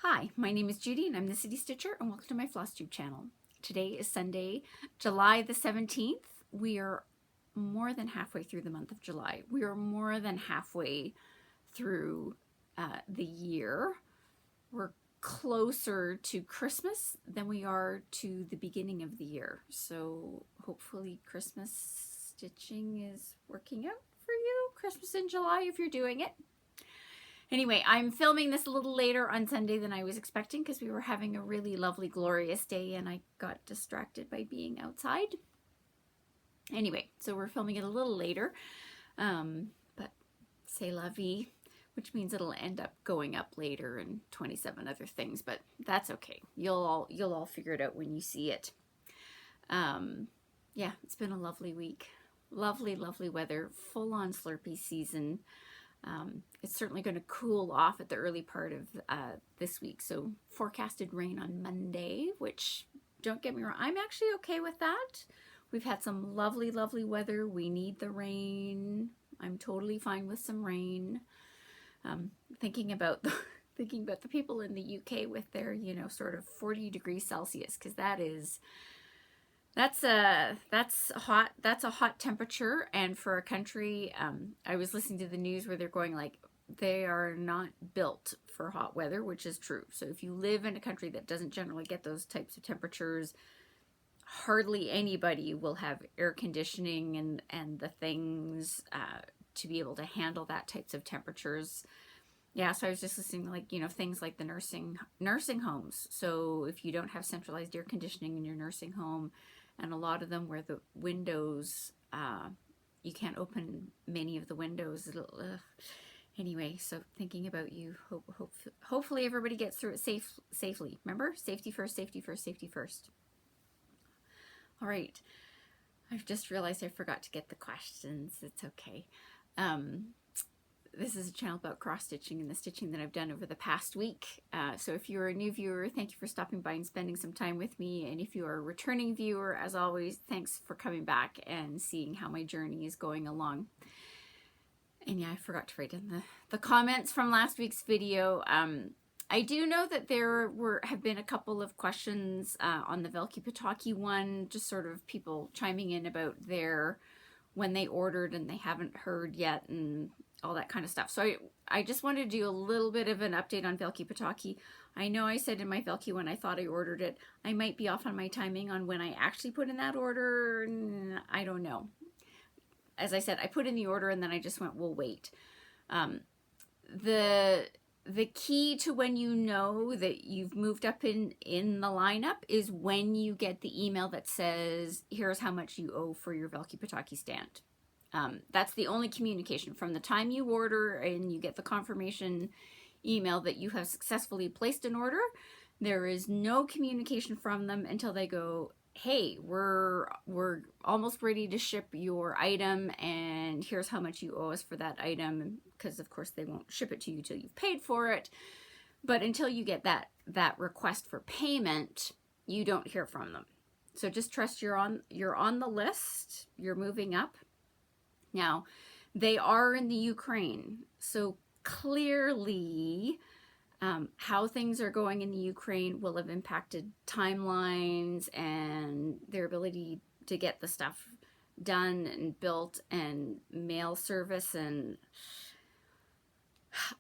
Hi, my name is Judy and I'm the City Stitcher, and welcome to my Flosstube channel. Today is Sunday, July the 17th. We are more than halfway through the month of July. We are more than halfway through the year. We're closer to Christmas than we are to the beginning of the year. So hopefully Christmas stitching is working out for you. Christmas in July if you're doing it. Anyway, I'm filming this a little later on Sunday than I was expecting because we were having a really lovely, glorious day and I got distracted by being outside. Anyway, so we're filming it a little later, but c'est la vie, which means it'll end up going up later and 27 other things, but that's okay. You'll all figure it out when you see it. Yeah, it's been a lovely week. Lovely, lovely weather, full-on Slurpee season. It's certainly going to cool off at the early part of this week. So forecasted rain on Monday, which, don't get me wrong, I'm actually okay with that. We've had some lovely, lovely weather. We need the rain. I'm totally fine with some rain. Thinking about the people in the UK with their, sort of 40 degrees Celsius, because that's a hot temperature, and for a country, I was listening to the news where they're going like they are not built for hot weather, which is true. So if you live in a country that doesn't generally get those types of temperatures, hardly anybody will have air conditioning and the things to be able to handle that types of temperatures. Yeah, so I was just listening, like, things like the nursing homes. So if you don't have centralized air conditioning in your nursing home, and a lot of them where the windows, you can't open many of the windows. Anyway, so thinking about you. Hopefully everybody gets through it safely. Remember, safety first, safety first, safety first. All right. I've just realized I forgot to get the questions. It's okay. This is a channel about cross-stitching and the stitching that I've done over the past week. So if you're a new viewer, thank you for stopping by and spending some time with me. And if you are a returning viewer, as always, thanks for coming back and seeing how my journey is going along. And yeah, I forgot to write in the comments from last week's video. I do know that there have been a couple of questions on the Valky Pataki one, just sort of people chiming in about when they ordered and they haven't heard yet and all that kind of stuff. So I just wanted to do a little bit of an update on Valky Pataki. I know I said in my Valky when I thought I ordered it, I might be off on my timing on when I actually put in that order. I don't know. As I said, I put in the order and then I just went, we'll wait. The key to when you know that you've moved up in the lineup is when you get the email that says, here's how much you owe for your Valky Pataki stand. That's the only communication. From the time you order and you get the confirmation email that you have successfully placed an order, there is no communication from them until they go, hey, we're almost ready to ship your item and here's how much you owe us for that item, because of course they won't ship it to you till you've paid for it. But until you get that request for payment, you don't hear from them. So just trust you're on the list, you're moving up. Now, they are in the Ukraine, so clearly how things are going in the Ukraine will have impacted timelines and their ability to get the stuff done and built and mail service, and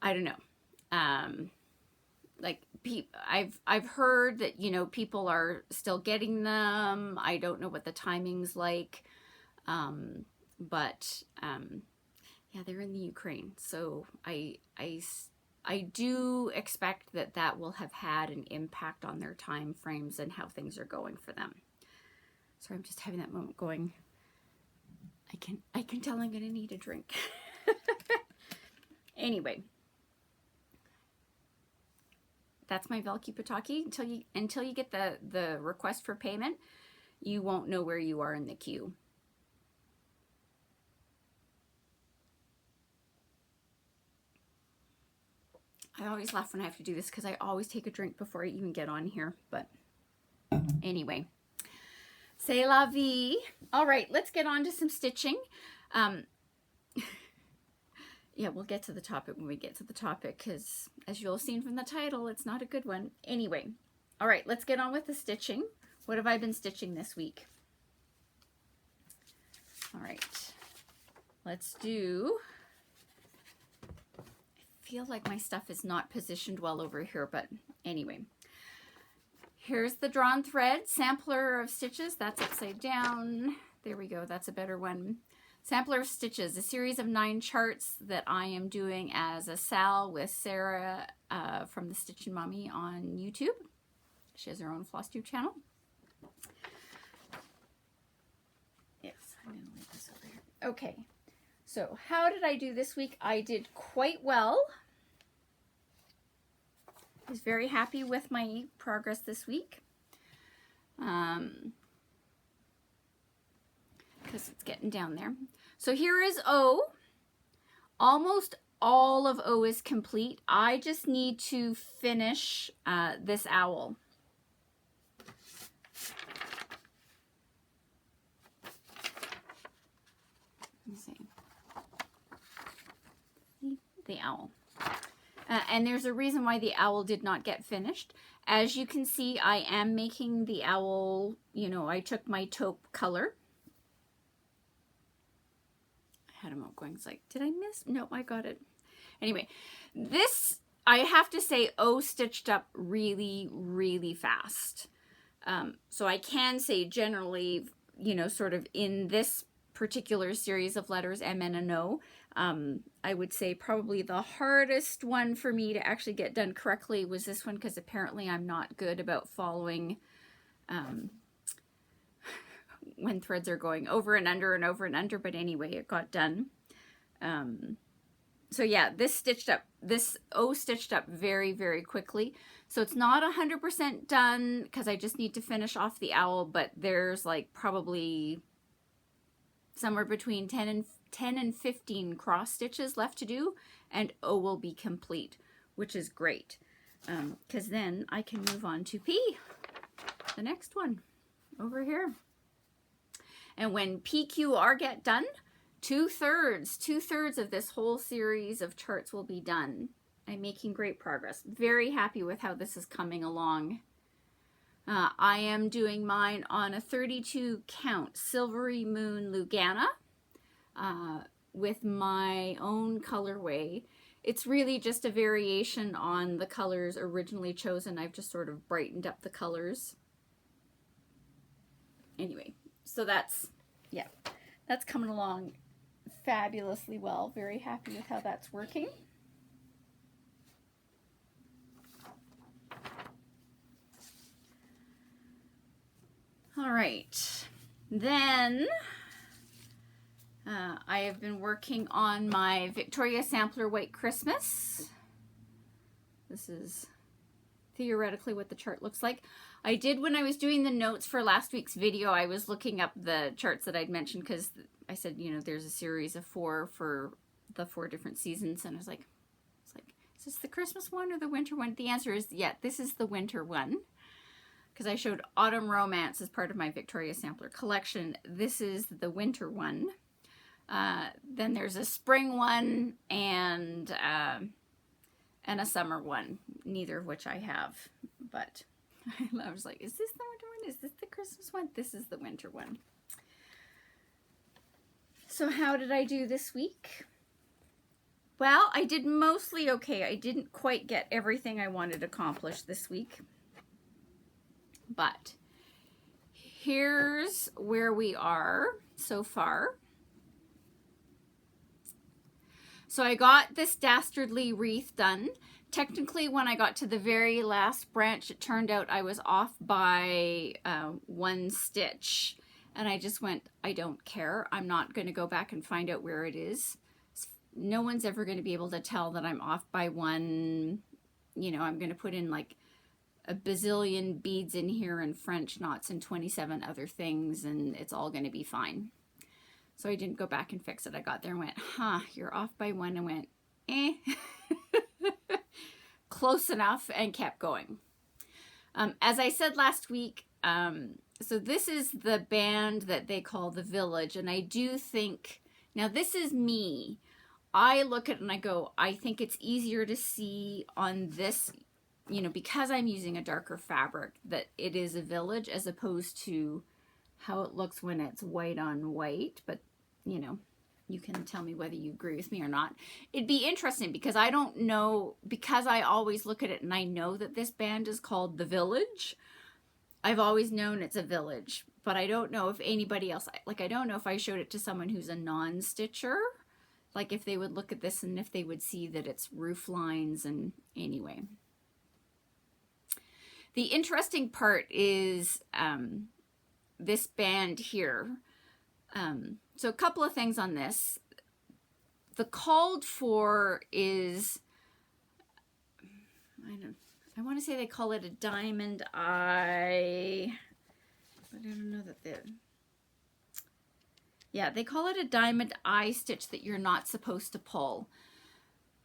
I don't know. Like I've heard that people are still getting them. I don't know what the timing's like, but yeah, they're in the Ukraine, so I do expect that will have had an impact on their time frames and how things are going for them. Sorry, I'm just having that moment going, I can tell I'm going to need a drink. Anyway, that's my Valky Pataki. Until you get the request for payment, you won't know where you are in the queue. I always laugh when I have to do this because I always take a drink before I even get on here. But anyway, c'est la vie. All right, let's get on to some stitching. Yeah, we'll get to the topic when we get to the topic, because as you'll have seen from the title, it's not a good one. Anyway, all right, let's get on with the stitching. What have I been stitching this week? All right, let's do, I feel like my stuff is not positioned well over here, but anyway. Here's the drawn thread, sampler of stitches. That's upside down. There we go, that's a better one. Sampler of Stitches, a series of 9 charts that I am doing as a Sal with Sarah from the Stitchin' Mommy on YouTube. She has her own Flosstube channel. Yes, I'm going to leave this over here. Okay, so how did I do this week? I did quite well. I was very happy with my progress this week. Because it's getting down there. So here is O. Almost all of O is complete. I just need to finish this owl. Let me see. The owl. And there's a reason why the owl did not get finished. As you can see, I am making the owl, you know, I took my taupe color. I had him out going, it's like, did I miss? No, I got it. Anyway, this, I have to say, O stitched up really, really fast. So I can say generally, you know, sort of in this particular series of letters, M, N, and O, I would say probably the hardest one for me to actually get done correctly was this one, because apparently I'm not good about following when threads are going over and under and over and under, but anyway, it got done. So yeah, this O stitched up very, very quickly. So it's not 100% done because I just need to finish off the owl, but there's like probably somewhere between 10 and 15 cross stitches left to do, and O will be complete, which is great. Because then I can move on to P, the next one over here. And when PQR get done, two-thirds of this whole series of charts will be done. I'm making great progress. Very happy with how this is coming along. I am doing mine on a 32 count Silvery Moon Lugana with my own colorway. It's really just a variation on the colors originally chosen. I've just sort of brightened up the colors. Anyway, so that's coming along fabulously well. Very happy with how that's working. All right, then I have been working on my Victoria Sampler White Christmas. This is theoretically what the chart looks like. I did, when I was doing the notes for last week's video, I was looking up the charts that I'd mentioned, because I said, you know, there's a series of 4 for the 4 different seasons, and I was like, is this the Christmas one or the winter one? The answer is, yeah, this is the winter one, because I showed Autumn Romance as part of my Victoria Sampler collection. This is the winter one. Then there's a spring one and a summer one, neither of which I have, but I was like, is this the winter one? Is this the Christmas one? This is the winter one. So how did I do this week? Well, I did mostly okay. I didn't quite get everything I wanted accomplished this week, but here's where we are so far. So I got this dastardly wreath done. Technically, when I got to the very last branch, it turned out I was off by 1 stitch. And I just went, I don't care. I'm not going to go back and find out where it is. No one's ever going to be able to tell that I'm off by 1. You know, I'm going to put in like a bazillion beads in here and French knots and 27 other things, and it's all going to be fine. So I didn't go back and fix it. I got there and went, huh, you're off by 1, and went, eh. Close enough, and kept going. As I said last week, so this is the band that they call the Village, and I do think, now this is me, I look at it and I go, I think it's easier to see on this, you know, because I'm using a darker fabric, that it is a village as opposed to how it looks when it's white on white. But, you know, you can tell me whether you agree with me or not. It'd be interesting because I don't know, because I always look at it and I know that this band is called The Village. I've always known it's a village, but I don't know if anybody else, like I don't know if I showed it to someone who's a non-stitcher, like if they would look at this and if they would see that it's roof lines. And anyway, the interesting part is this band here. So a couple of things on this. The called for is, I want to say they call it a diamond eye, but I don't know that yeah, they call it a diamond eye stitch that you're not supposed to pull.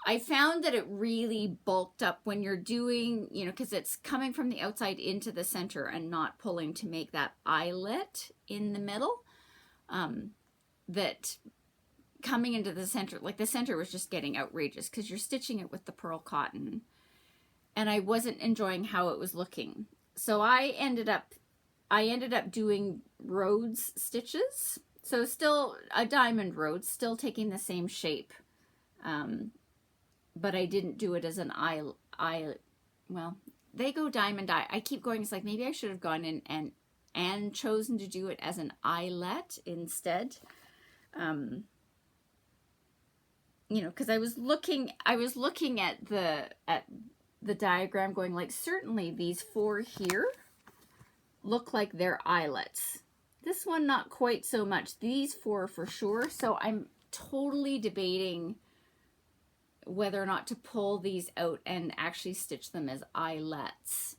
I found that it really bulked up when you're doing, you know, because it's coming from the outside into the center and not pulling to make that eyelet in the middle. That coming into the center, like the center was just getting outrageous because you're stitching it with the pearl cotton. And I wasn't enjoying how it was looking. So I ended up doing Rhodes stitches. So still a diamond Rhodes, still taking the same shape. But I didn't do it as an eye, well, they go diamond eye. I keep going, it's like maybe I should have gone in and chosen to do it as an eyelet instead. You know, because I was looking at the diagram going like, certainly these four here look like they're eyelets. This one, not quite so much. These four for sure. So I'm totally debating whether or not to pull these out and actually stitch them as eyelets.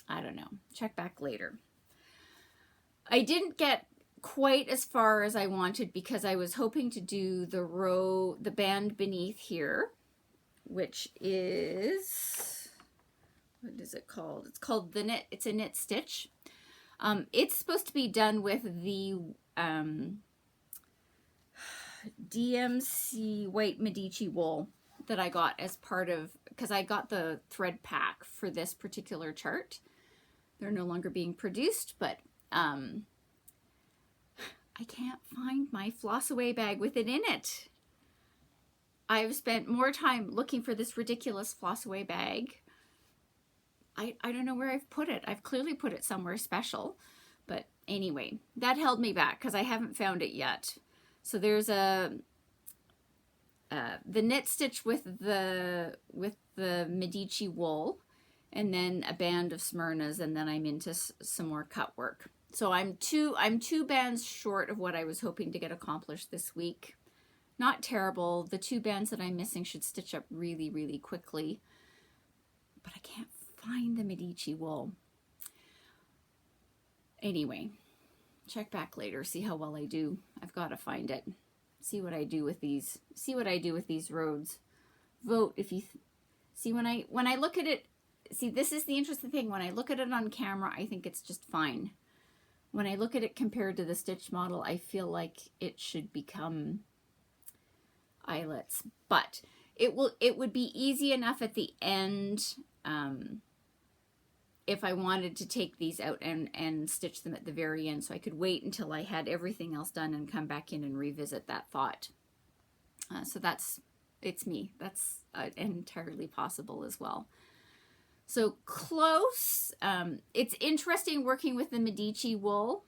I don't know. Check back later. I didn't get quite as far as I wanted because I was hoping to do the band beneath here, which is, what is it called? It's called the knit. It's a knit stitch. It's supposed to be done with the DMC White Medici wool that I got as part of, because I got the thread pack for this particular chart. They're no longer being produced, but I can't find my floss away bag with it in it. I've spent more time looking for this ridiculous floss away bag. I don't know where I've put it. I've clearly put it somewhere special, but anyway, that held me back because I haven't found it yet. So there's the knit stitch with the Medici wool, and then a band of Smyrnas, and then I'm into some more cut work. So I'm two bands short of what I was hoping to get accomplished this week. Not terrible. The two bands that I'm missing should stitch up really, really quickly, but I can't find the Medici wool. Anyway, check back later, see how well I do. I've got to find it. See what I do with these. See what I do with these Rhodes. Vote if you see when I look at it. See, this is the interesting thing. When I look at it on camera, I think it's just fine. When I look at it compared to the stitch model, I feel like it should become eyelets, but it would be easy enough at the end if I wanted to take these out and stitch them at the very end, so I could wait until I had everything else done and come back in and revisit that thought. So it's me. That's entirely possible as well. So close. It's interesting working with the Medici wool.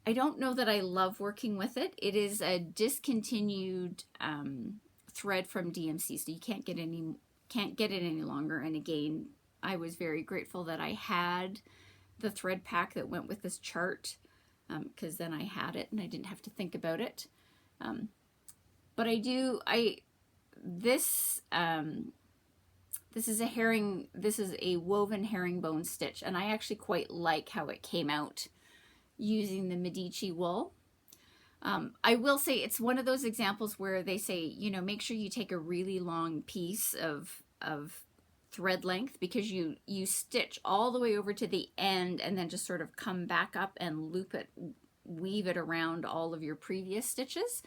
I don't know that I love working with it. It is a discontinued thread from DMC, so you can't get it any longer. And again, I was very grateful that I had the thread pack that went with this chart, because then I had it and I didn't have to think about it. But this is a woven herringbone stitch, and I actually quite like how it came out using the Medici wool. I will say it's one of those examples where they say, you know, make sure you take a really long piece of thread length, because you stitch all the way over to the end and then just sort of come back up and loop it, weave it around all of your previous stitches.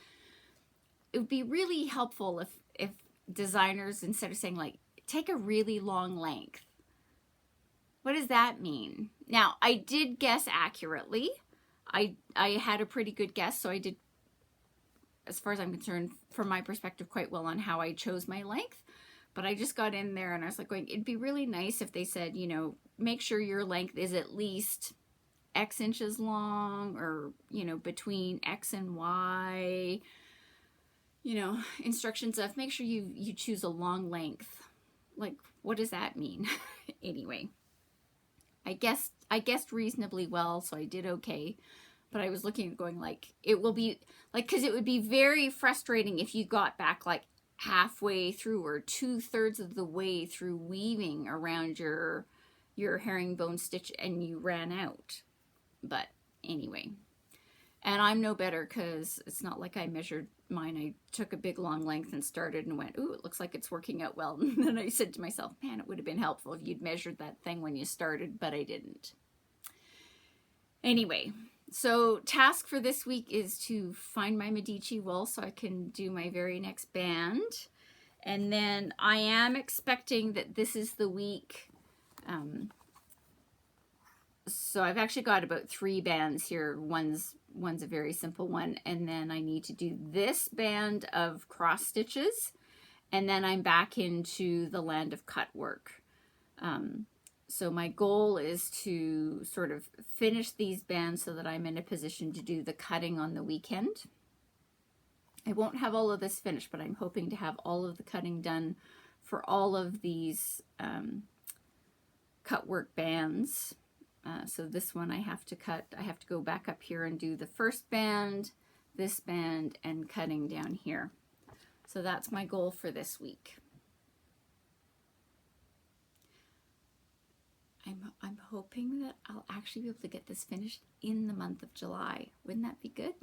it would be really helpful if designers, instead of saying like, take a really long length. What does that mean? Now, I did guess accurately. I had a pretty good guess, so I did, as far as I'm concerned, from my perspective, quite well on how I chose my length. But I just got in there and I was like going, it'd be really nice if they said, you know, make sure your length is at least X inches long, or, you know, between X and Y, you know, instructions of make sure you choose a long length. Like, what does that mean? Anyway, I guessed reasonably well, so I did okay. But I was looking at going like, it will be like, because it would be very frustrating if you got back like halfway through or 2/3 of the way through weaving around your herringbone stitch and you ran out. But anyway, and I'm no better because it's not like I measured mine. I took a big long length and started and went, ooh, it looks like it's working out well. And then I said to myself, man, it would have been helpful if you'd measured that thing when you started, but I didn't. Anyway, so task for this week is to find my Medici wool so I can do my very next band. And then I am expecting that this is the week. So I've actually got about 3 bands here. One's a very simple one, and then I need to do this band of cross stitches, and then I'm back into the land of cut work. So my goal is to sort of finish these bands so that I'm in a position to do the cutting on the weekend. I won't have all of this finished, but I'm hoping to have all of the cutting done for all of these cut work bands. So this one I have to cut. I have to go back up here and do the first band, this band, and cutting down here. So that's my goal for this week. I'm hoping that I'll actually be able to get this finished in the month of July. Wouldn't that be good?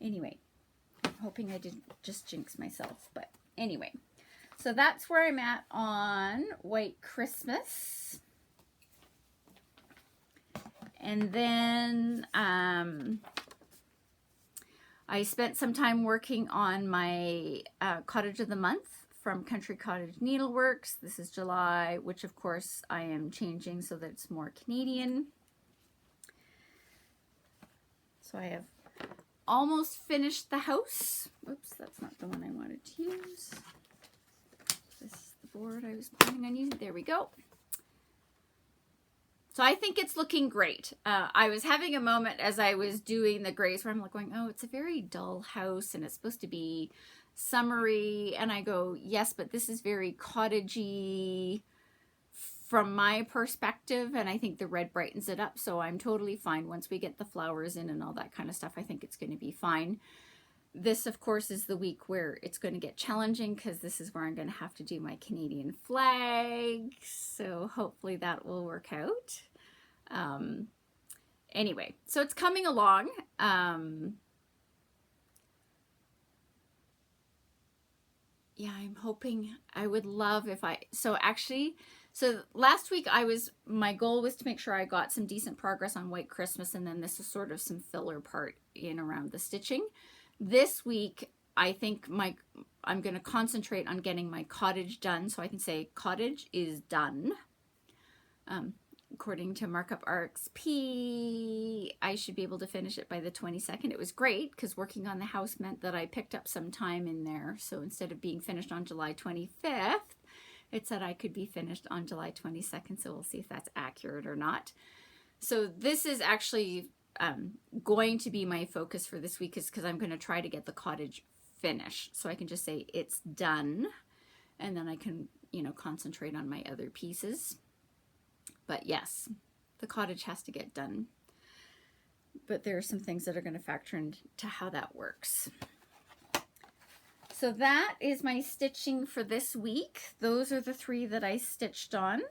Anyway, I'm hoping I didn't just jinx myself. But anyway, so that's where I'm at on White Christmas. And then I spent some time working on my Cottage of the Month from Country Cottage Needleworks. This is July, which of course I am changing so that it's more Canadian. So I have almost finished the house. Oops, that's not the one I wanted to use. This is the board I was planning on using. There we go. So I think it's looking great. I was having a moment as I was doing the grays where I'm like going, oh, it's a very dull house and it's supposed to be summery. And I go, yes, but this is very cottagey from my perspective. And I think the red brightens it up. So I'm totally fine once we get the flowers in and all that kind of stuff. I think it's going to be fine. This, of course, is the week where it's going to get challenging because this is where I'm going to have to do my Canadian flag. So hopefully that will work out. Anyway, so it's coming along. Yeah, I'm hoping, I would love if so last week my goal was to make sure I got some decent progress on White Christmas, and then this is sort of some filler part in around the stitching. This week, I think I'm going to concentrate on getting my cottage done, so I can say cottage is done. According to Markup RXP, I should be able to finish it by the 22nd. It was great because working on the house meant that I picked up some time in there. So instead of being finished on July 25th, it said I could be finished on July 22nd. So we'll see if that's accurate or not. So this is actually going to be my focus for this week, is because I'm going to try to get the cottage finished. So I can just say it's done, and then I can, you know, concentrate on my other pieces. But yes, the cottage has to get done. But there are some things that are going to factor into how that works. So that is my stitching for this week. Those are the 3 that I stitched on.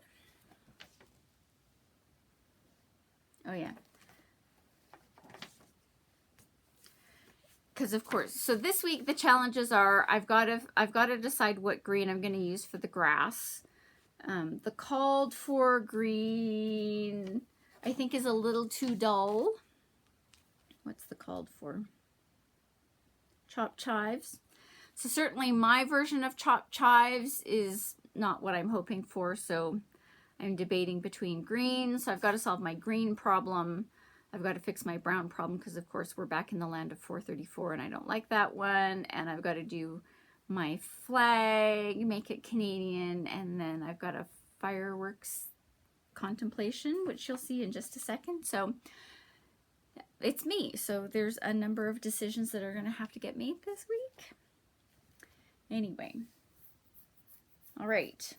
Oh yeah. Because of course, so this week the challenges are I've got to decide what green I'm going to use for the grass. The called for green, I think, is a little too dull. What's the called for? chopped chives. So certainly my version of chopped chives is not what I'm hoping for, so I'm debating between greens. So I've got to solve my green problem. I've got to fix my brown problem because, of course, we're back in the land of 434 and I don't like that one. And I've got to do my flag, make it Canadian, and then I've got a fireworks contemplation, which you'll see in just a second. So it's me. So there's a number of decisions that are going to have to get made this week. Anyway, all right.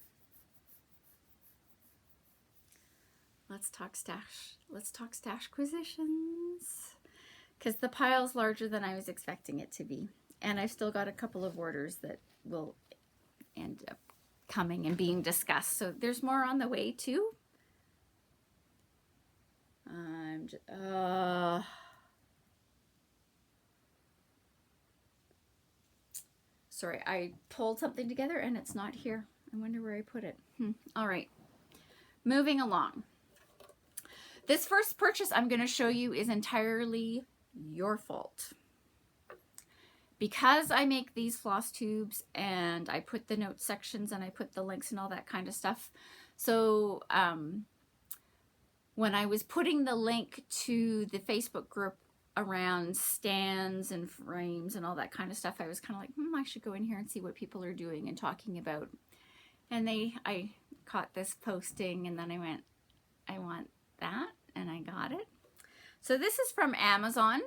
Let's talk Stashquisitions, because the pile's larger than I was expecting it to be. And I've still got a couple of orders that will end up coming and being discussed. So there's more on the way too. Sorry, I pulled something together and it's not here. I wonder where I put it. All right, moving along. This first purchase I'm going to show you is entirely your fault. Because I make these floss tubes and I put the note sections and I put the links and all that kind of stuff. So when I was putting the link to the Facebook group around stands and frames and all that kind of stuff, I was kind of like, I should go in here and see what people are doing and talking about. And I caught this posting and then I went, I want that, and I got it. So this is from Amazon.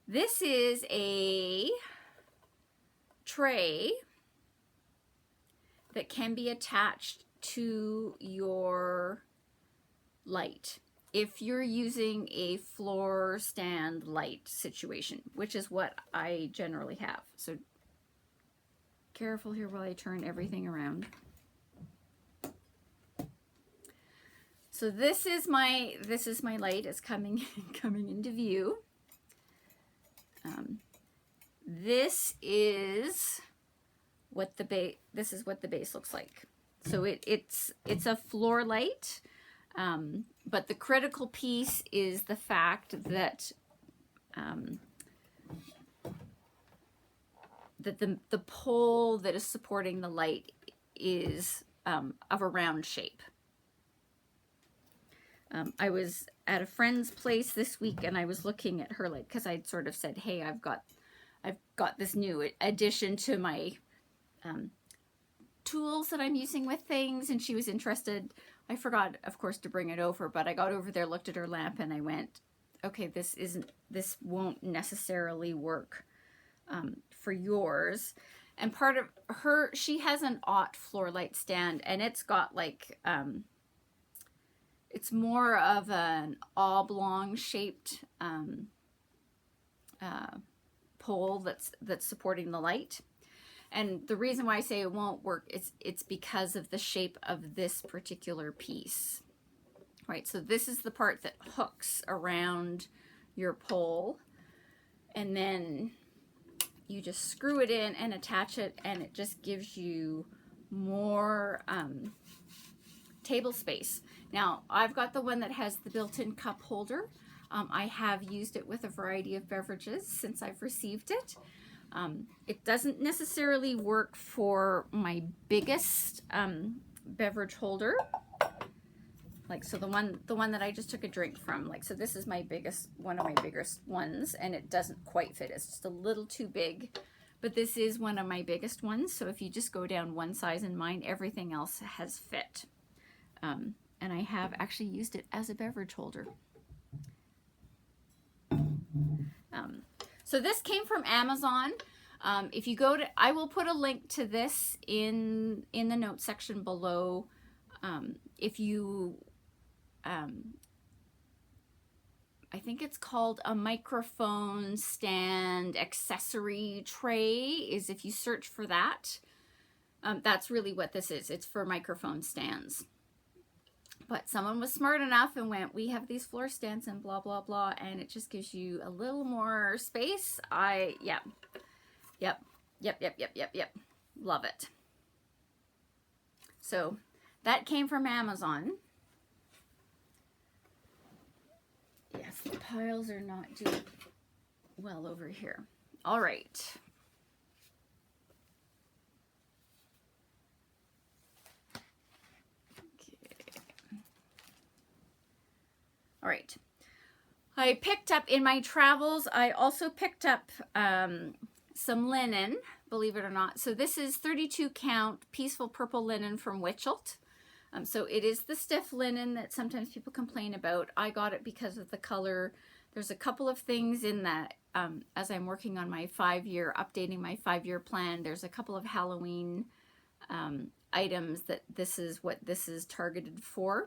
This is a tray that can be attached to your light if you're using a floor stand light situation, which is what I generally have. So careful here while I turn everything around. So this is my light. It's coming into view. This is what the base looks like. So it's a floor light, but the critical piece is the fact that the pole that is supporting the light is of a round shape. I was at a friend's place this week and I was looking at her, like, because I'd sort of said, hey, I've got this new addition to my tools that I'm using with things, and she was interested. I forgot, of course, to bring it over, but I got over there, looked at her lamp, and I went, okay, this won't necessarily work for yours. And part of she has an aught floor light stand, and it's got like it's more of an oblong shaped pole that's supporting the light. And the reason why I say it won't work is it's because of the shape of this particular piece. Right, so this is the part that hooks around your pole, and then you just screw it in and attach it, and it just gives you more table space. Now, I've got the one that has the built-in cup holder. I have used it with a variety of beverages since I've received it. It doesn't necessarily work for my biggest beverage holder. Like, so the one that I just took a drink from, like, so this is my biggest, one of my biggest ones, and it doesn't quite fit. It's just a little too big, but this is one of my biggest ones. So if you just go down one size in mine, everything else has fit. And I have actually used it as a beverage holder. So this came from Amazon. If you go to, I will put a link to this in the notes section below. If you, I think it's called a microphone stand accessory tray, is if you search for that. That's really what this is. It's for microphone stands. But someone was smart enough and went, we have these floor stands and blah, blah, blah. And it just gives you a little more space. Yep. Love it. So that came from Amazon. Yes, the piles are not doing well over here. All right. Okay. All right. I picked up in my travels, I also picked up some linen, believe it or not. So this is 32 count peaceful purple linen from Wichelt. So it is the stiff linen that sometimes people complain about. I got it because of the color. There's a couple of things in that as I'm working on my 5-year, updating my 5-year plan, there's a couple of Halloween items that this is what this is targeted for.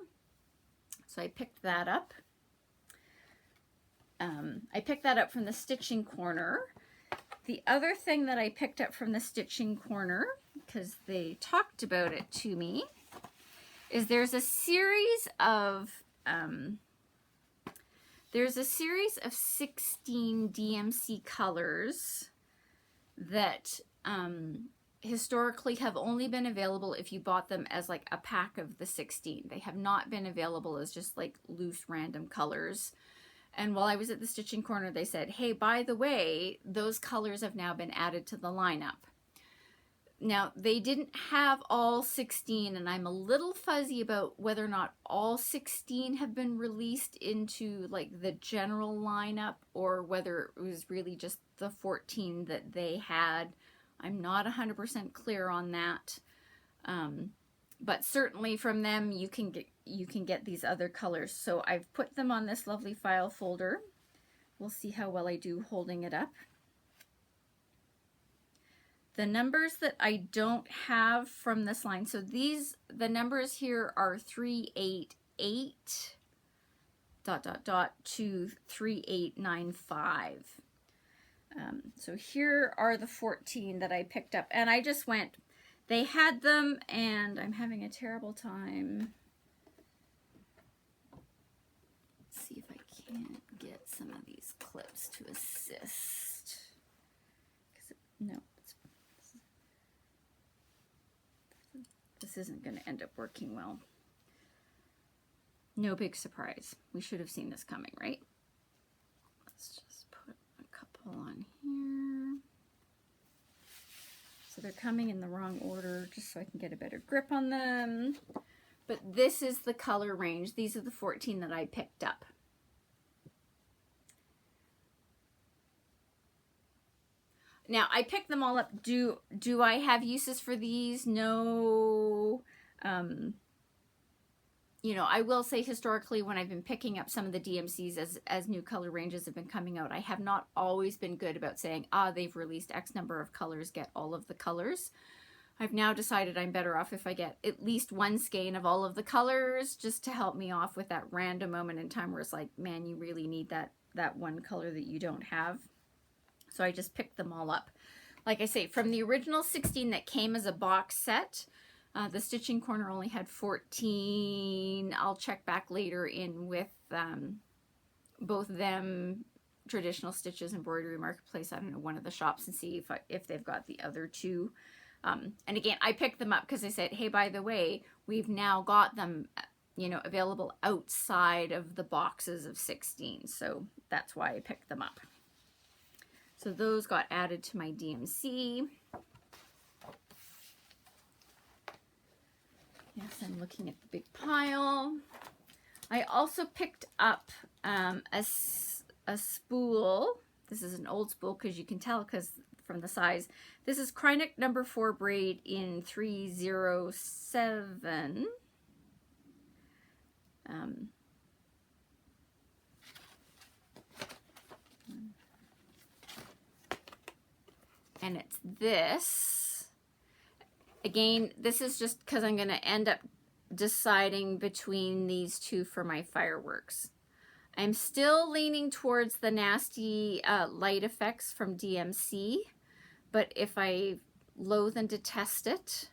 So I picked that up. I picked that up from the Stitching Corner. The other thing that I picked up from the Stitching Corner, because they talked about it to me, is there's a series of 16 DMC colors that historically have only been available if you bought them as like a pack of the 16. They have not been available as just like loose random colors. And while I was at the Stitching Corner, they said, hey, by the way, those colors have now been added to the lineup. Now, they didn't have all 16, and I'm a little fuzzy about whether or not all 16 have been released into like the general lineup or whether it was really just the 14 that they had. I'm not 100% clear on that. But certainly from them you can get these other colors. So I've put them on this lovely file folder. We'll see how well I do holding it up. The numbers that I don't have from this line, so the numbers here are 388 ... to 3895. So here are the 14 that I picked up, and I just went, they had them, and I'm having a terrible time. Let's see if I can't get some of these clips to assist. No, this isn't going to end up working well. No big surprise. We should have seen this coming, right? Let's just put a couple on here. So they're coming in the wrong order just so I can get a better grip on them. But this is the color range. These are the 14 that I picked up. Now, I picked them all up. Do I have uses for these? No. You know, I will say historically when I've been picking up some of the DMCs as new color ranges have been coming out, I have not always been good about saying, they've released X number of colors, get all of the colors. I've now decided I'm better off if I get at least one skein of all of the colors just to help me off with that random moment in time where it's like, man, you really need that one color that you don't have. So I just picked them all up. Like I say, from the original 16 that came as a box set, the Stitching Corner only had 14. I'll check back later in with both them, Traditional Stitches, Embroidery Marketplace, I don't know, one of the shops, and see if they've got the other two. And again, I picked them up because I said, hey, by the way, we've now got them, you know, available outside of the boxes of 16. So that's why I picked them up. So those got added to my DMC. Yes, I'm looking at the big pile. I also picked up a spool. This is an old spool because you can tell because from the size. This is Kreinik number 4 braid in 307. And it's this. Again, this is just because I'm going to end up deciding between these two for my fireworks. I'm still leaning towards the nasty light effects from DMC, but if I loathe and detest it,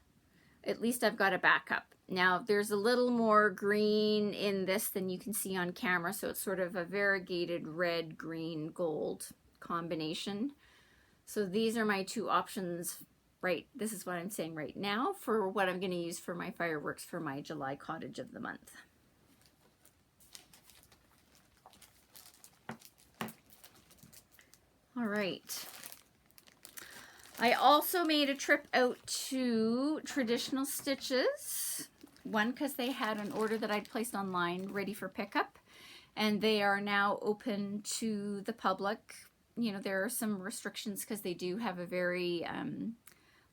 at least I've got a backup. Now, there's a little more green in this than you can see on camera, so it's sort of a variegated red, green, gold combination. So these are my two options. Right, this is what I'm saying right now for what I'm going to use for my fireworks for my July cottage of the month. All right, I also made a trip out to Traditional Stitches. One, because they had an order that I'd placed online ready for pickup, and they are now open to the public. You know, there are some restrictions because they do have a very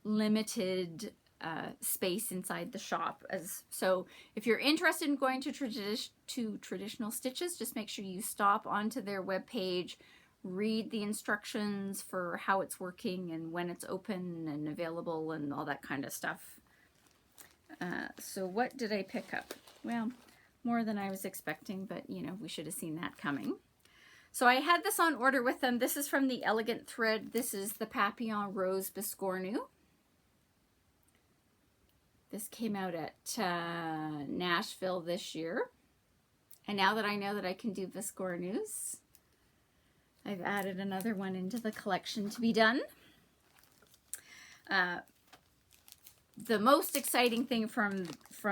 limited space inside the shop. So if you're interested in going to Traditional Stitches, just make sure you stop onto their webpage, read the instructions for how it's working and when it's open and available and all that kind of stuff. So what did I pick up? Well, more than I was expecting, but you know, we should have seen that coming. So I had this on order with them. This is from the Elegant Thread. This is the Papillon Rose Biscornu. This came out at Nashville this year. And now that I know that I can do Biscornus, I've added another one into the collection to be done. The most exciting thing from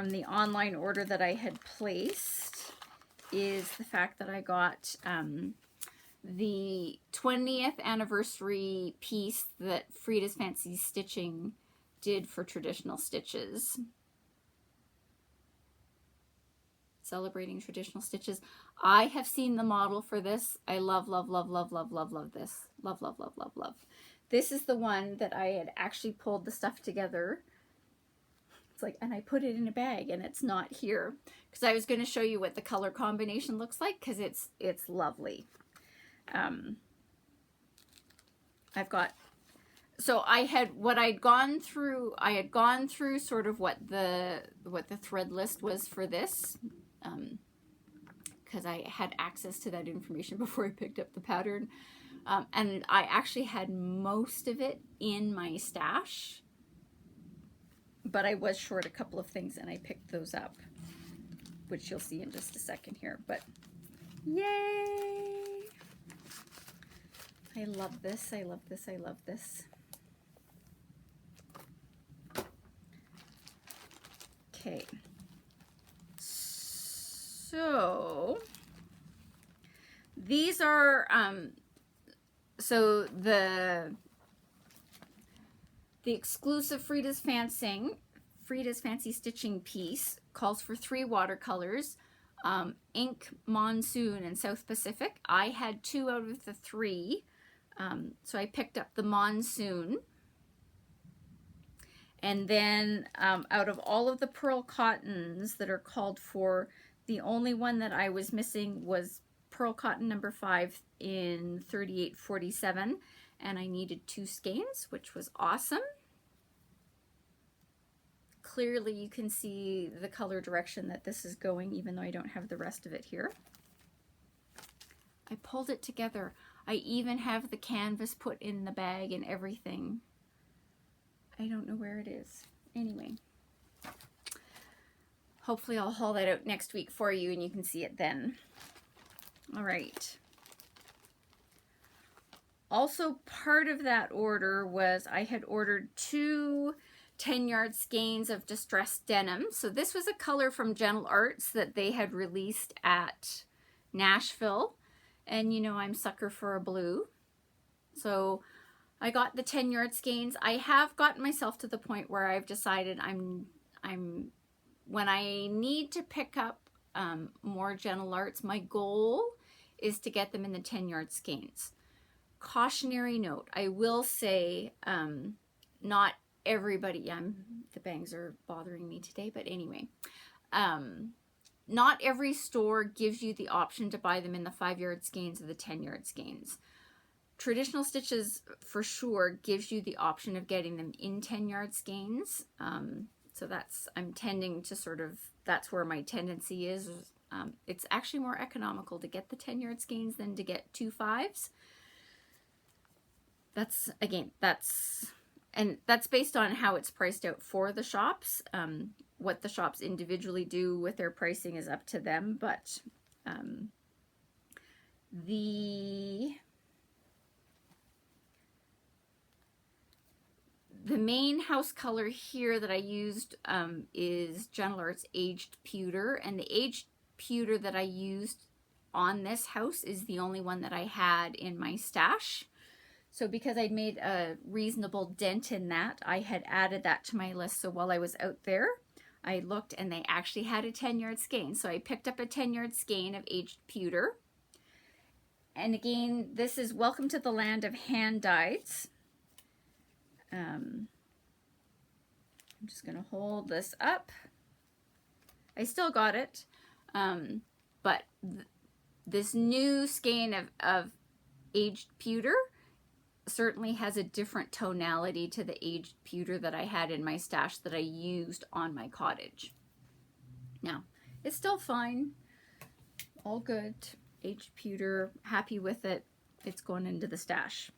the online order that I had placed is the fact that I got the 20th anniversary piece that Frida's Fancy Stitching did for Traditional Stitches. Celebrating Traditional Stitches. I have seen the model for this. I love, love, love, love, love, love, love this. Love, love, love, love, love. This is the one that I had actually pulled the stuff together. It's like, and I put it in a bag and it's not here. Because I was going to show you what the color combination looks like, because it's lovely. I've got, so I had gone through sort of what the thread list was for this, because I had access to that information before I picked up the pattern, and I actually had most of it in my stash, but I was short a couple of things and I picked those up, which you'll see in just a second here. But yay! I love this, I love this, I love this. Okay, so these are, so the exclusive Frida's Fancy Stitching piece calls for 3 watercolors, Ink, Monsoon, and South Pacific. I had 2 out of the 3, so I picked up the Monsoon. And then out of all of the pearl cottons that are called for, the only one that I was missing was pearl cotton number 5 in 3847, and I needed 2 skeins, which was awesome. Clearly you can see the color direction that this is going, even though I don't have the rest of it here. I pulled it together. I even have the canvas put in the bag and everything. I don't know where it is. Anyway, hopefully I'll haul that out next week for you and you can see it then. All right. Also, part of that order was I had ordered 2 10-yard skeins of distressed denim. So this was a color from Gentle Arts that they had released at Nashville. And you know I'm sucker for a blue. So I got the 10-yard skeins. I have gotten myself to the point where I've decided when I need to pick up more Gentle Arts, my goal is to get them in the 10-yard skeins. Cautionary note, I will say, not everybody, the bangs are bothering me today, but anyway, not every store gives you the option to buy them in the 5-yard skeins or the 10-yard skeins. Traditional Stitches for sure gives you the option of getting them in 10-yard skeins. So I'm tending to sort of, that's where my tendency is. It's actually more economical to get the 10-yard skeins than to get 2 5s. That's based on how it's priced out for the shops. What the shops individually do with their pricing is up to them, but the main house color here that I used is Gentle Arts Aged Pewter, and the Aged Pewter that I used on this house is the only one that I had in my stash. So because I'd made a reasonable dent in that, I had added that to my list. So while I was out there, I looked and they actually had a 10-yard skein. So I picked up a 10-yard skein of aged pewter. And again, this is Welcome to the Land of Hand Dyes. I'm just going to hold this up. I still got it, but this new skein of aged pewter certainly has a different tonality to the aged pewter that I had in my stash that I used on my cottage. Now, it's still fine, all good. Aged pewter, happy with it. It's going into the stash.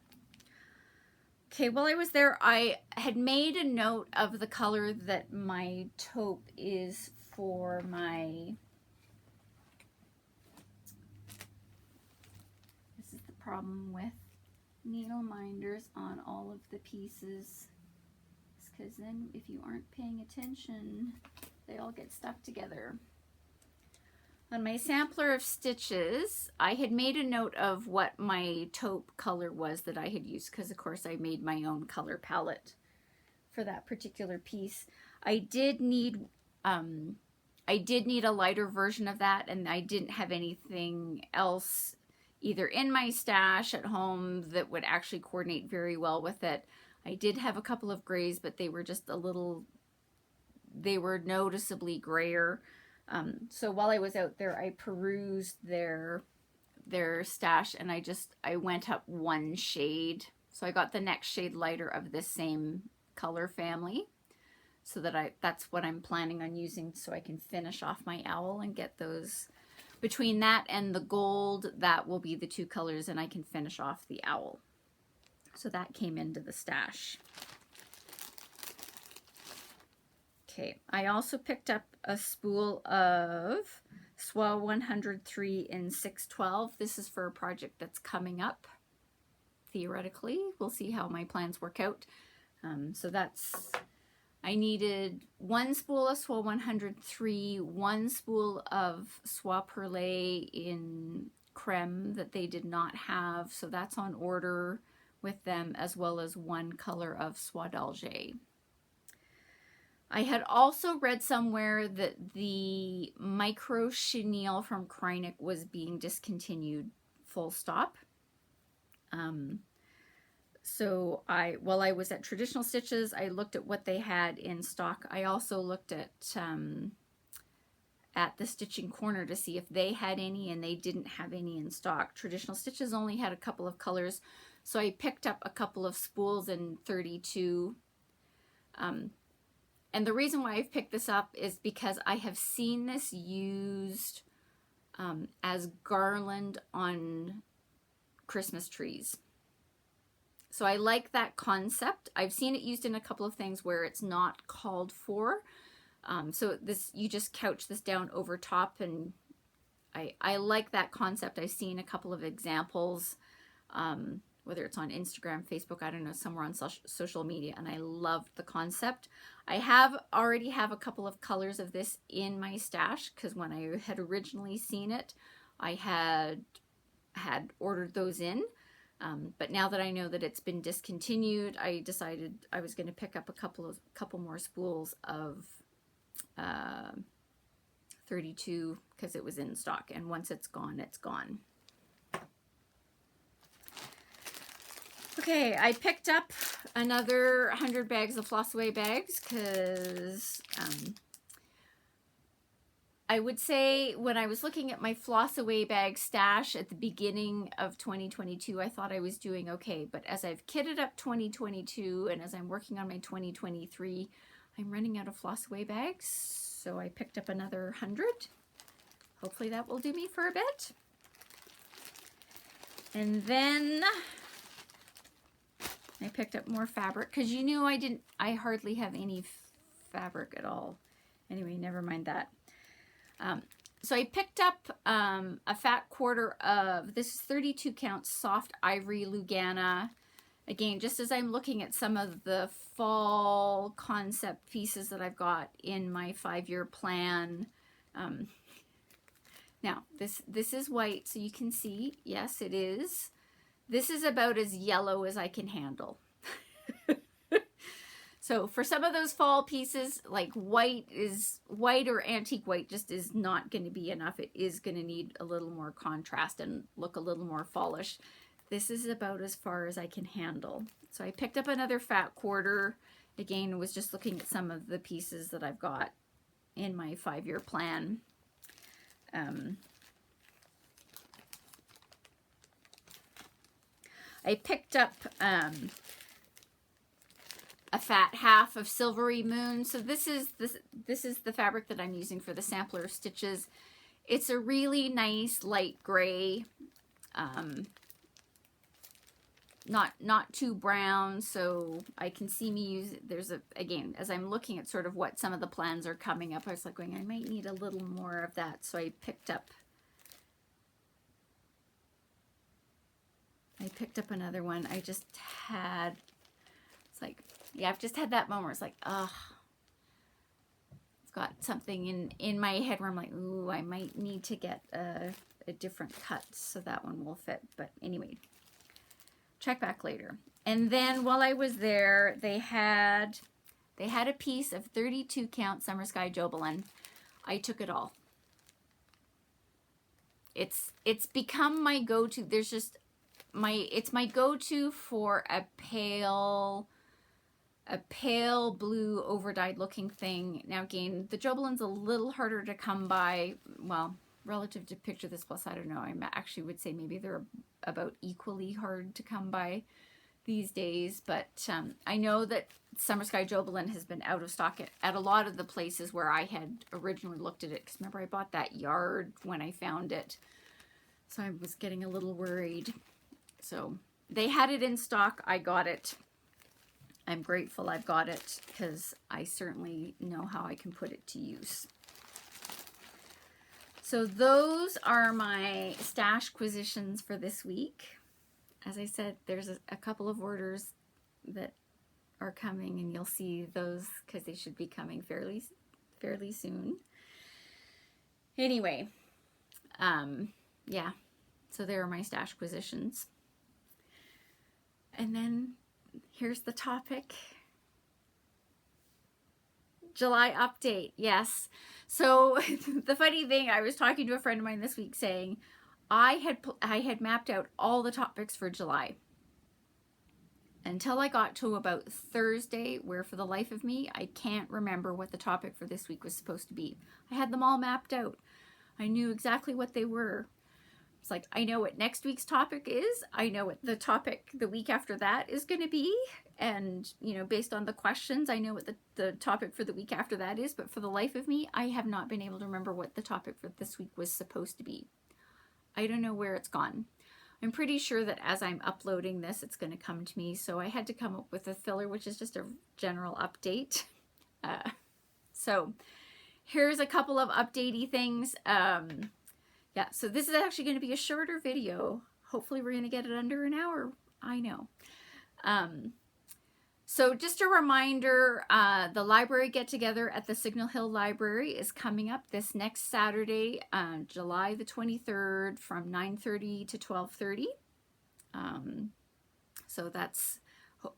Okay, while I was there, I had made a note of the color that my taupe is for my, this is the problem with needle minders on all of the pieces, because then if you aren't paying attention, they all get stuck together. On my sampler of stitches, I had made a note of what my taupe color was that I had used, because of course I made my own color palette for that particular piece. I did need a lighter version of that, and I didn't have anything else either in my stash at home that would actually coordinate very well with it. I did have a couple of grays, but they were just a little, they were noticeably grayer. So while I was out there, I perused their stash, and I went up one shade. So I got the next shade lighter of this same color family, so that that's what I'm planning on using, so I can finish off my owl and get those, between that and the gold, that will be the two colors, and I can finish off the owl. So that came into the stash. Okay, I also picked up a spool of Soie 103 in 612. This is for a project that's coming up, theoretically. We'll see how my plans work out. So that's, I needed one spool of Soie 103, one spool of Soie Perlee in creme that they did not have, so that's on order with them, as well as one color of Soie d'Alger. I had also read somewhere that the micro chenille from Kreinik was being discontinued, full stop. So while I was at Traditional Stitches, I looked at what they had in stock. I also looked at the Stitching Corner to see if they had any, and they didn't have any in stock. Traditional Stitches only had a couple of colors, so I picked up a couple of spools in 32. And the reason why I've picked this up is because I have seen this used as garland on Christmas trees. So I like that concept. I've seen it used in a couple of things where it's not called for. So this, you just couch this down over top, and I like that concept. I've seen a couple of examples, whether it's on Instagram, Facebook, I don't know, somewhere on social media, and I love the concept. I already have a couple of colors of this in my stash, because when I had originally seen it, I had ordered those in. But now that I know that it's been discontinued, I decided I was going to pick up a couple more spools of 32, because it was in stock, and once it's gone, it's gone. Okay, I picked up another 100 bags of Flosstube bags, because I would say when I was looking at my Flosstube bag stash at the beginning of 2022, I thought I was doing okay. But as I've kitted up 2022 and as I'm working on my 2023, I'm running out of Flosstube bags. So I picked up another 100. Hopefully that will do me for a bit. And then I picked up more fabric, because you knew I hardly have any fabric at all. Anyway, never mind that. So I picked up a fat quarter of, this is 32 count soft ivory Lugana. Again, just as I'm looking at some of the fall concept pieces that I've got in my 5-year plan. Now, this is white, so you can see, yes, it is. This is about as yellow as I can handle. So for some of those fall pieces, like white or antique white just is not going to be enough. It is going to need a little more contrast and look a little more fallish. This is about as far as I can handle. So I picked up another fat quarter. Again, was just looking at some of the pieces that I've got in my 5-year plan. I picked up a fat half of Silvery Moon. So this is the fabric that I'm using for the sampler stitches. It's a really nice light gray, not too brown, so I can see me use it. There's again, as I'm looking at sort of what some of the plans are coming up, I was like going, I might need a little more of that. So I picked up another one. I just had, it's like, yeah, I've just had that moment where it's like, ugh, I've got something in my head where I'm like, ooh, I might need to get a different cut so that one will fit. But anyway, check back later. And then while I was there, they had a piece of 32 count Summer Sky Jobelin. I took it all. It's become my go-to. There's just it's my go-to for a pale blue over-dyed looking thing. Now again, the Jobelin's a little harder to come by. Well, relative to Picture This Plus, I don't know. I actually would say maybe they're about equally hard to come by these days. But I know that Summer Sky Jobelin has been out of stock at a lot of the places where I had originally looked at it. Because remember, I bought that yard when I found it. So I was getting a little worried. So they had it in stock. I got it. I'm grateful I've got it because I certainly know how I can put it to use. So those are my Stashquisitions for this week. As I said, there's a couple of orders that are coming, and you'll see those because they should be coming fairly soon. Anyway, yeah, so there are my Stashquisitions. And then here's the topic. July update. Yes. So the funny thing, I was talking to a friend of mine this week saying I had mapped out all the topics for July until I got to about Thursday, where for the life of me, I can't remember what the topic for this week was supposed to be. I had them all mapped out. I knew exactly what they were. It's like, I know what next week's topic is. I know what the topic the week after that is going to be. And, you know, based on the questions, I know what the topic for the week after that is. But for the life of me, I have not been able to remember what the topic for this week was supposed to be. I don't know where it's gone. I'm pretty sure that as I'm uploading this, it's going to come to me. So I had to come up with a filler, which is just a general update. So here's a couple of updatey things. Yeah, so this is actually going to be a shorter video. Hopefully we're going to get it under an hour. I know. So just a reminder, the library get-together at the Signal Hill Library is coming up this next Saturday, July the 23rd from 9:30 to 12:30. So that's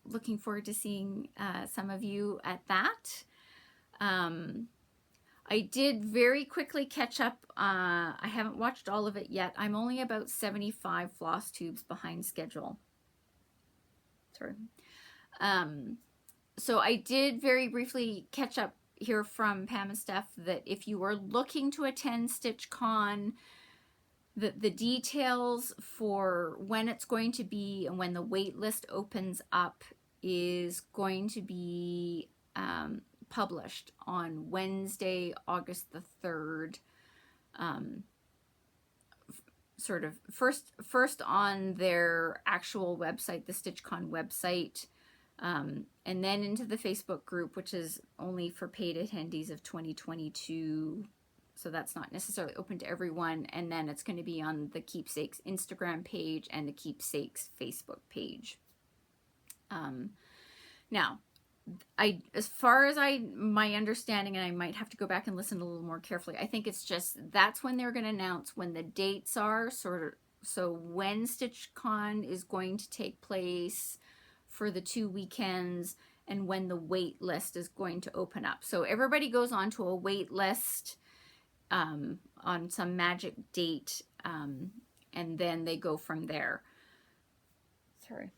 looking forward to seeing some of you at that. I did very quickly catch up. I haven't watched all of it yet. I'm only about 75 floss tubes behind schedule. Sorry. So I did very briefly catch up here from Pam and Steph that if you are looking to attend StitchCon, the details for when it's going to be and when the wait list opens up is going to be published on Wednesday, August the 3rd. Sort of first on their actual website, the StitchCon website, and then into the Facebook group, which is only for paid attendees of 2022. So that's not necessarily open to everyone. And then it's going to be on the Keepsakes Instagram page and the Keepsakes Facebook page. Now, as far as my understanding, and I might have to go back and listen a little more carefully, I think it's just that's when they're going to announce when the dates are, sort So when StitchCon is going to take place for the 2 weekends, and when the wait list is going to open up. So everybody goes on to a wait list on some magic date, and then they go from there. Sorry.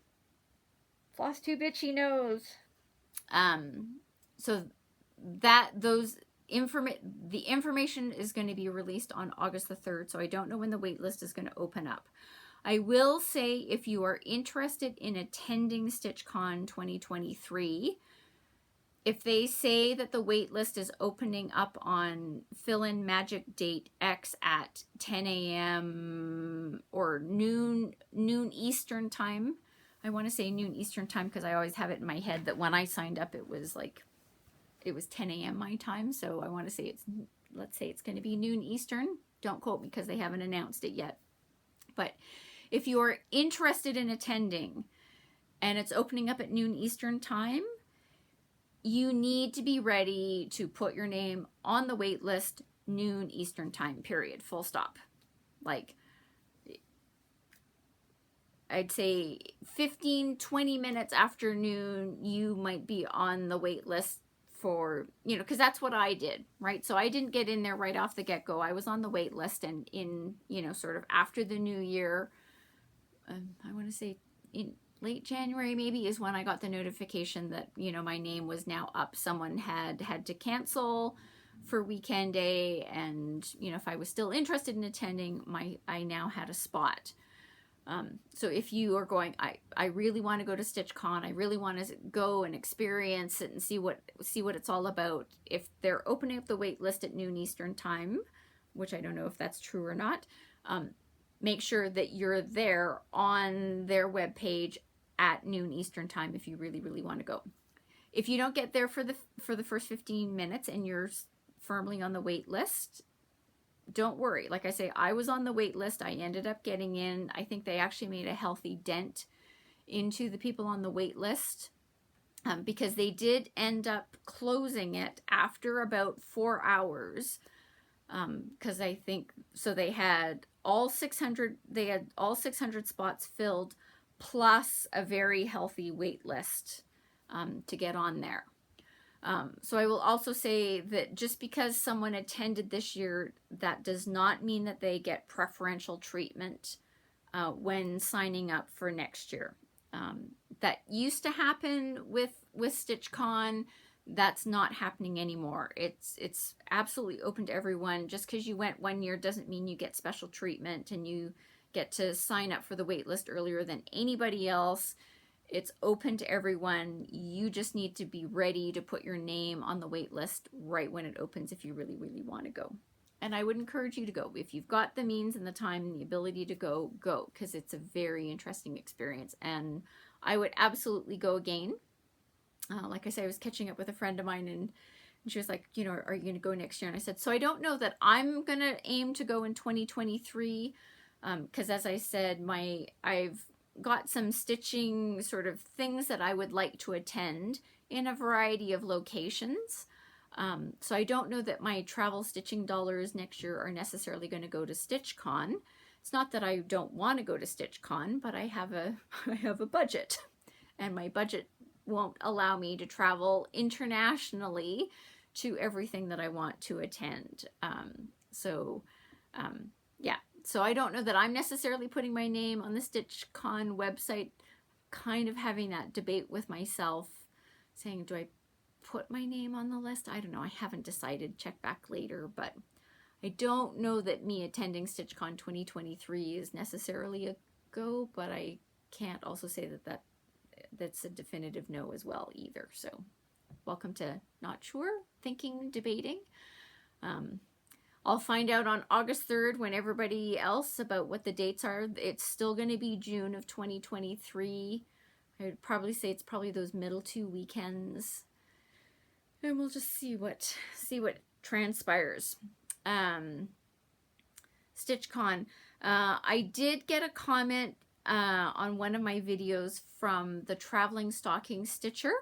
Flosstube itchy nose. So that the information is going to be released on August the 3rd, so I don't know when the wait list is going to open up. I will say, if you are interested in attending StitchCon 2023, if they say that the wait list is opening up on fill-in magic date X at 10 a.m. or noon Eastern time, I want to say noon Eastern time because I always have it in my head that when I signed up it was 10 a.m. my time, so I want to say let's say it's going to be noon Eastern. Don't quote me because they haven't announced it yet. But if you are interested in attending and it's opening up at noon Eastern time, you need to be ready to put your name on the wait list noon Eastern time, period, full stop. Like, I'd say 15-20 minutes after noon, you might be on the wait list for, because that's what I did, right? So I didn't get in there right off the get-go. I was on the wait list, and in, sort of after the new year, I want to say in late January maybe is when I got the notification that, my name was now up. Someone had to cancel for weekend day, and, if I was still interested in attending, I now had a spot. So if you are going, I really want to go to StitchCon, I really want to go and experience it and see what it's all about. If they're opening up the wait list at noon Eastern time, which I don't know if that's true or not, make sure that you're there on their webpage at noon Eastern time if you really, really want to go. If you don't get there for the first 15 minutes and you're firmly on the wait list, don't worry. Like I say, I was on the wait list. I ended up getting in. I think they actually made a healthy dent into the people on the wait list, because they did end up closing it after about 4 hours. Because I think, so they had all 600 spots filled, plus a very healthy wait list to get on there. So I will also say that just because someone attended this year, that does not mean that they get preferential treatment when signing up for next year. That used to happen with StitchCon. That's not happening anymore. It's absolutely open to everyone. Just because you went one year doesn't mean you get special treatment and you get to sign up for the wait list earlier than anybody else. It's open to everyone. You just need to be ready to put your name on the wait list right when it opens if you really, really want to go. And I would encourage you to go. If you've got the means and the time and the ability to go, go, because it's a very interesting experience. And I would absolutely go again. Like I said, I was catching up with a friend of mine, and she was like, are you going to go next year? And I said, so I don't know that I'm going to aim to go in 2023, because as I said, I've got some stitching sort of things that I would like to attend in a variety of locations. So I don't know that my travel stitching dollars next year are necessarily going to go to StitchCon. It's not that I don't want to go to StitchCon, but I have a budget, and my budget won't allow me to travel internationally to everything that I want to attend. Yeah. So I don't know that I'm necessarily putting my name on the StitchCon website, kind of having that debate with myself, saying, do I put my name on the list? I don't know. I haven't decided. Check back later. But I don't know that me attending StitchCon 2023 is necessarily a go, but I can't also say that that's a definitive no as well either. So welcome to not sure, thinking, debating. I'll find out on August 3rd when everybody else about what the dates are. It's still going to be June of 2023. I would probably say it's probably those middle 2 weekends. And we'll just see what transpires. StitchCon. I did get a comment on one of my videos from the Traveling Stocking Stitcher,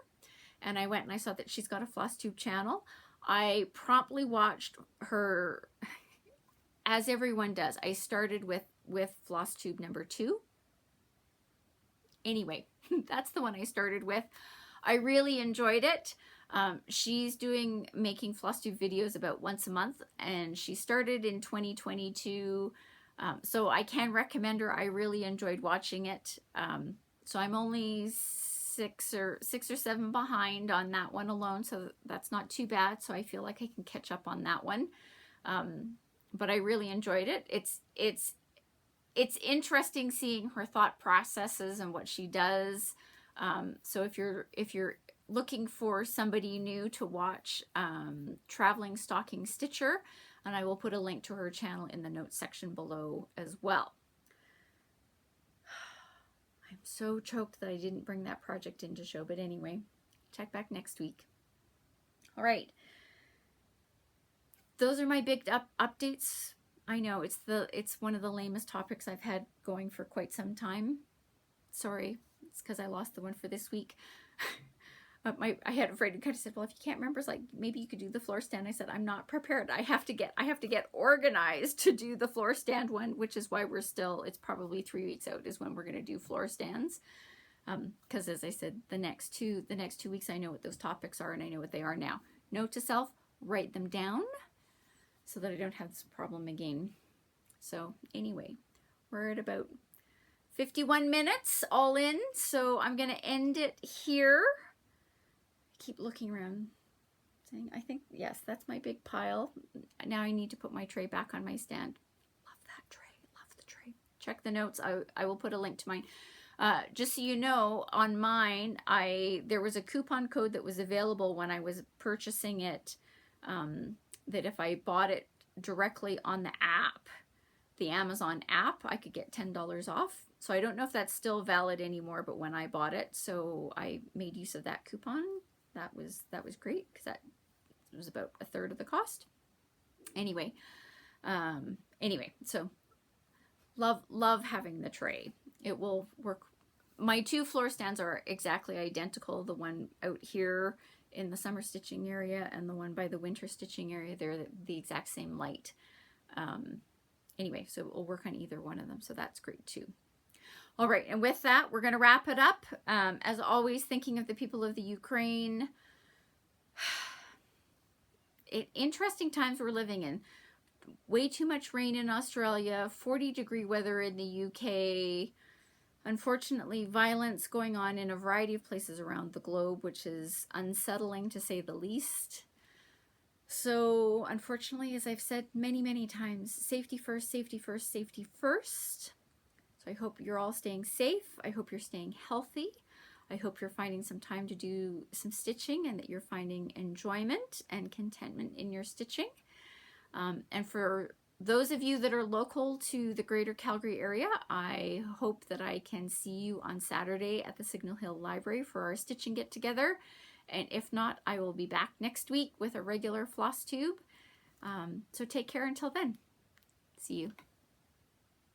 and I went and I saw that she's got a Flosstube channel. I promptly watched her, as everyone does. I started with with Flosstube number 2. Anyway, that's the one I started with. I really enjoyed it. She's making Flosstube videos about once a month, and she started in 2022. So I can recommend her. I really enjoyed watching it. So I'm only 6 or 7 behind on that one alone, so that's not too bad. So I feel like I can catch up on that one. But I really enjoyed it. It's interesting seeing her thought processes and what she does. So if you're looking for somebody new to watch, Traveling Stocking Stitcher, and I will put a link to her channel in the notes section below as well. I'm so choked that I didn't bring that project in to show, but anyway, check back next week. All right. Those are my big updates. I know it's one of the lamest topics I've had going for quite some time. Sorry, it's because I lost the one for this week. But I had a friend who kind of said, well, if you can't remember, it's like, maybe you could do the floor stand. I said, I'm not prepared. I have to get organized to do the floor stand one, which is why it's probably 3 weeks out is when we're going to do floor stands. Because as I said, the next two weeks, I know what those topics are and I know what they are now. Note to self, write them down so that I don't have this problem again. So anyway, we're at about 51 minutes all in. So I'm going to end it here. Keep looking around saying, I think, yes, that's my big pile. Now I need to put my tray back on my stand. Love that tray. Love the tray. Check the notes. I will put a link to mine. Just so you know, on mine, there was a coupon code that was available when I was purchasing it, that if I bought it directly on the app, the Amazon app, I could get $10 off. So I don't know if that's still valid anymore, but when I bought it, so I made use of that coupon. That was great because that was about a third of the cost. Anyway, so love having the tray. It will work. My 2 floor stands are exactly identical. The one out here in the summer stitching area and the one by the winter stitching area, they're the exact same light. Anyway, so it will work on either one of them. So that's great too. All right, and with that, we're going to wrap it up. As always, thinking of the people of the Ukraine. Interesting times we're living in. Way too much rain in Australia, 40-degree weather in the UK. Unfortunately, violence going on in a variety of places around the globe, which is unsettling to say the least. So, unfortunately, as I've said many, many times, safety first, safety first, safety first. So I hope you're all staying safe. I hope you're staying healthy. I hope you're finding some time to do some stitching and that you're finding enjoyment and contentment in your stitching. And for those of you that are local to the Greater Calgary area, I hope that I can see you on Saturday at the Signal Hill Library for our stitching get-together. And if not, I will be back next week with a regular Flosstube. So take care until then. See you.